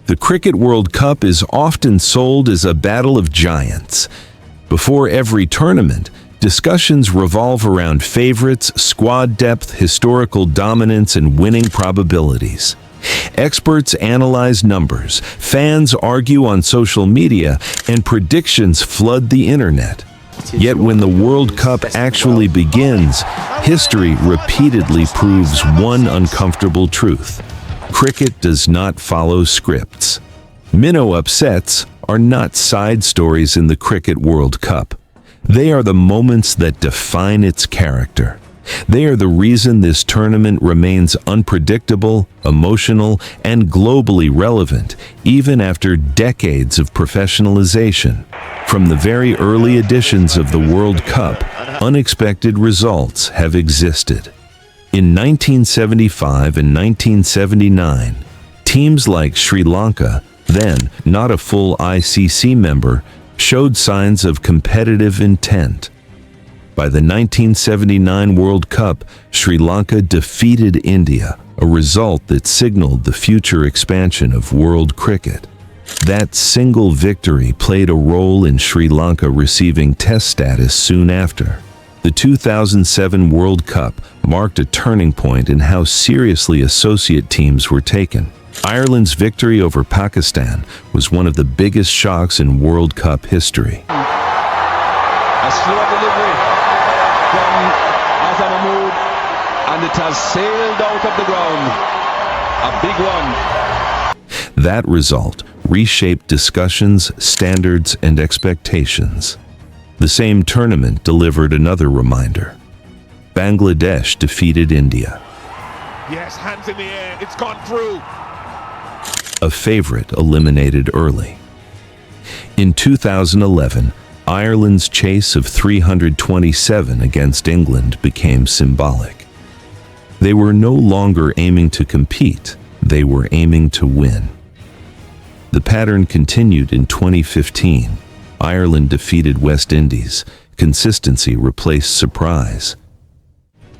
The Cricket World Cup is often sold as a battle of giants. Before every tournament, discussions revolve around favorites, squad depth, historical dominance, and winning probabilities. Experts analyze numbers, fans argue on social media, and predictions flood the internet. Yet when the World Cup actually begins, history repeatedly proves one uncomfortable truth. Cricket does not follow scripts. Minnow upsets are not side stories in the Cricket World Cup. They are the moments that define its character. They are the reason this tournament remains unpredictable, emotional, and globally relevant, even after decades of professionalization. From the very early editions of the World Cup, unexpected results have existed. In 1975 and 1979, teams like Sri Lanka, then not a full ICC member, showed signs of competitive intent. By the 1979 World Cup, Sri Lanka defeated India, a result that signaled the future expansion of world cricket. That single victory played a role in Sri Lanka receiving Test status soon after. The 2007 World Cup marked a turning point in how seriously associate teams were taken. Ireland's victory over Pakistan was one of the biggest shocks in World Cup history. A slow delivery from Azam Mahmood, and it has sailed out of the ground. A big one. That result reshaped discussions, standards, and expectations. The same tournament delivered another reminder. Bangladesh defeated India. Yes, hands in the air, it's gone through. A favorite eliminated early. In 2011, Ireland's chase of 327 against England became symbolic. They were no longer aiming to compete, they were aiming to win. The pattern continued in 2015. Ireland defeated West Indies. Consistency replaced surprise.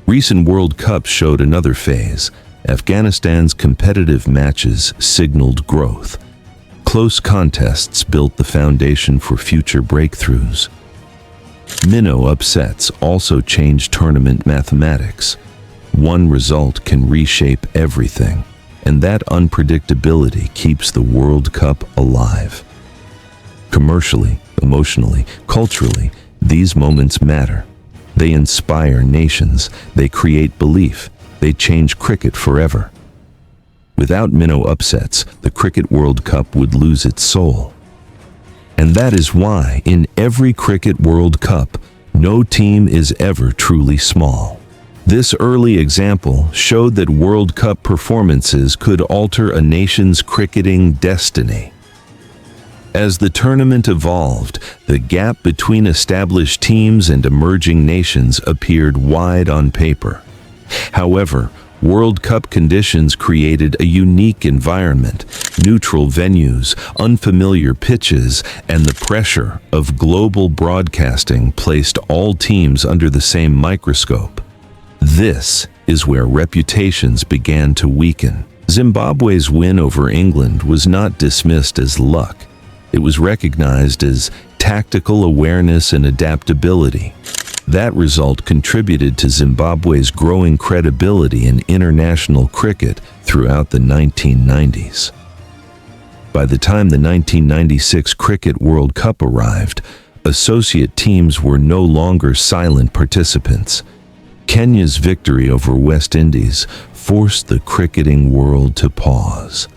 Recent World Cups showed another phase. Afghanistan's competitive matches signaled growth. Close contests built the foundation for future breakthroughs. Minnow upsets also changed tournament mathematics. One result can reshape everything, and that unpredictability keeps the World Cup alive. Commercially, emotionally, culturally, these moments matter. They inspire nations, they create belief, they change cricket forever. Without minnow upsets, the Cricket World Cup would lose its soul. And that is why, in every Cricket World Cup, no team is ever truly small. This early example showed that World Cup performances could alter a nation's cricketing destiny. As the tournament evolved, the gap between established teams and emerging nations appeared wide on paper. However, World Cup conditions created a unique environment: neutral venues, unfamiliar pitches, and the pressure of global broadcasting placed all teams under the same microscope. This is where reputations began to weaken. Zimbabwe's win over England was not dismissed as luck. It was recognized as tactical awareness and adaptability. That result contributed to Zimbabwe's growing credibility in international cricket throughout the 1990s. By the time the 1996 Cricket World Cup arrived, associate teams were no longer silent participants. Kenya's victory over West Indies forced the cricketing world to pause.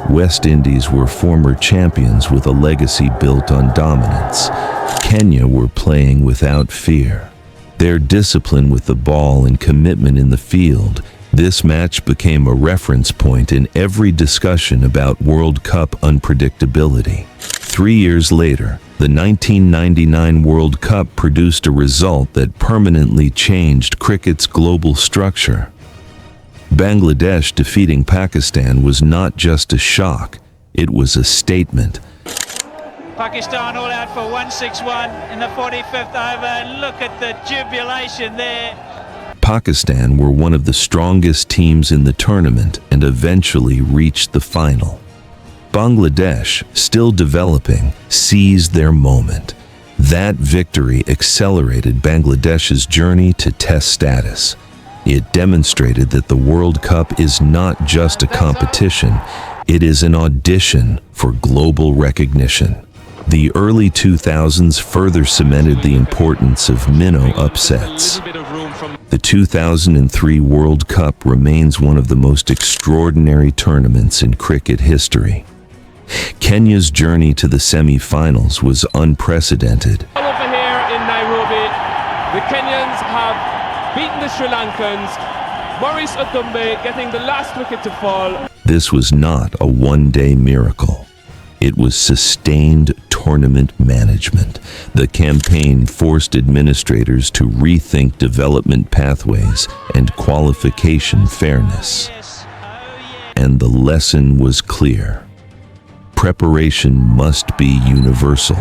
West Indies were former champions with a legacy built on dominance. Kenya were playing without fear. Their discipline with the ball and commitment in the field, this match became a reference point in every discussion about World Cup unpredictability. 3 years later, the 1999 World Cup produced a result that permanently changed cricket's global structure. Bangladesh defeating Pakistan was not just a shock, it was a statement. Pakistan all out for 161 in the 45th over. Look at the jubilation there. Pakistan were one of the strongest teams in the tournament and eventually reached the final. Bangladesh, still developing, seized their moment. That victory accelerated Bangladesh's journey to test status. It demonstrated that the World Cup is not just a competition, it is an audition for global recognition. The early 2000s further cemented the importance of minnow upsets. The 2003 World Cup remains one of the most extraordinary tournaments in cricket history. Kenya's journey to the semi-finals was unprecedented. Over here in Nairobi, the Kenyans have beaten the Sri Lankans. Maurice Odumbe getting the last wicket to fall. This was not a one-day miracle. It was sustained tournament management. The campaign forced administrators to rethink development pathways and qualification fairness. And the lesson was clear. Preparation must be universal.